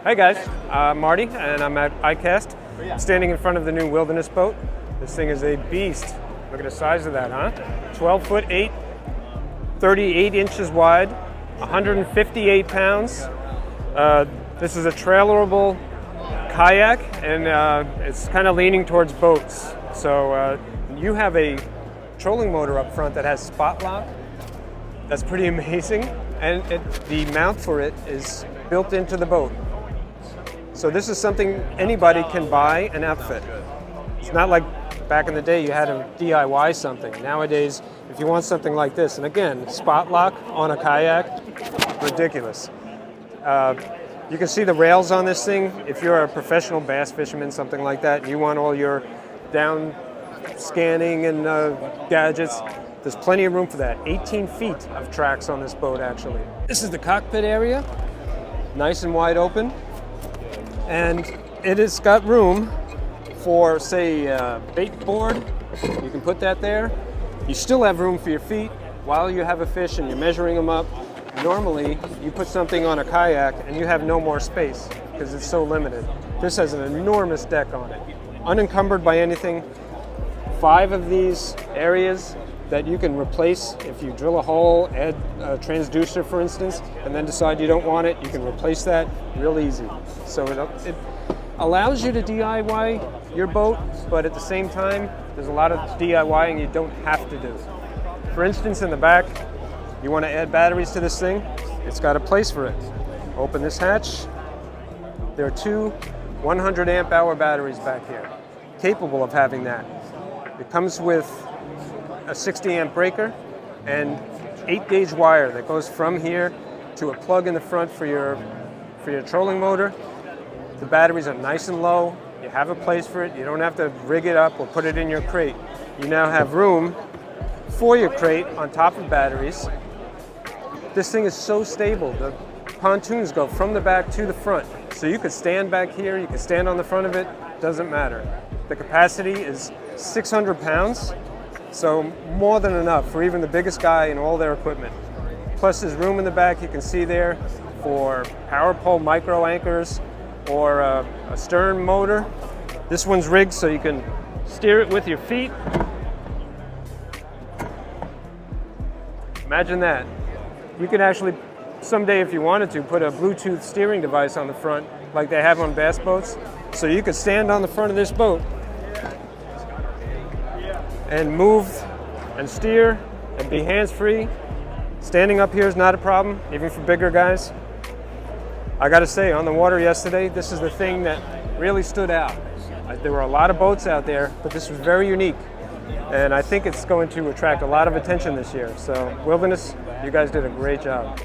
Hey guys, I'm Marty and I'm at iCast, standing in front of the new Wilderness boat. This thing is a beast. Look at the size of that, huh? 12 foot 8, 38 inches wide, 158 pounds. This is a trailerable kayak and it's kind of leaning towards boats. So you have a trolling motor up front that has spot lock. That's pretty amazing. And the mount for it is built into the boat. So this is something anybody can buy and outfit. It's not like back in the day you had to DIY something. Nowadays, if you want something like this, and again, spot lock on a kayak, ridiculous. You can see the rails on this thing. If you're a professional bass fisherman, something like that, and you want all your down scanning and gadgets, there's plenty of room for that. 18 feet of tracks on this boat, actually. This is the cockpit area, nice and wide open. And it has got room for, say, a bait board. You can put that there. You still have room for your feet while you have a fish and you're measuring them up. Normally, you put something on a kayak and you have no more space because it's so limited. This has an enormous deck on it, unencumbered by anything. 5 of these areas that you can replace. If you drill a hole, add a transducer, for instance, and then decide you don't want it, you can replace that real easy. So it allows you to DIY your boat, but at the same time, there's a lot of DIYing you don't have to do. For instance, in the back, you want to add batteries to this thing, it's got a place for it. Open this hatch. There are 2 100 amp hour batteries back here, capable of having that. It comes with a 60 amp breaker and 8 gauge wire that goes from here to a plug in the front for your trolling motor. The batteries are nice and low. You have a place for it. You don't have to rig it up or put it in your crate. You now have room for your crate on top of batteries. This thing is so stable. The pontoons go from the back to the front. So you could stand back here, you could stand on the front of it, doesn't matter. The capacity is 600 pounds. So more than enough for even the biggest guy and all their equipment. Plus there's room in the back you can see there for power pole micro anchors or a stern motor. This one's rigged so you can steer it with your feet. Imagine that. You could actually, someday if you wanted to, put a Bluetooth steering device on the front like they have on bass boats. So you could stand on the front of this boat and move and steer and be hands-free. Standing up here is not a problem, even for bigger guys. I gotta say, on the water yesterday, this is the thing that really stood out. There were a lot of boats out there, but this was very unique. And I think it's going to attract a lot of attention this year. So, Wilderness, you guys did a great job.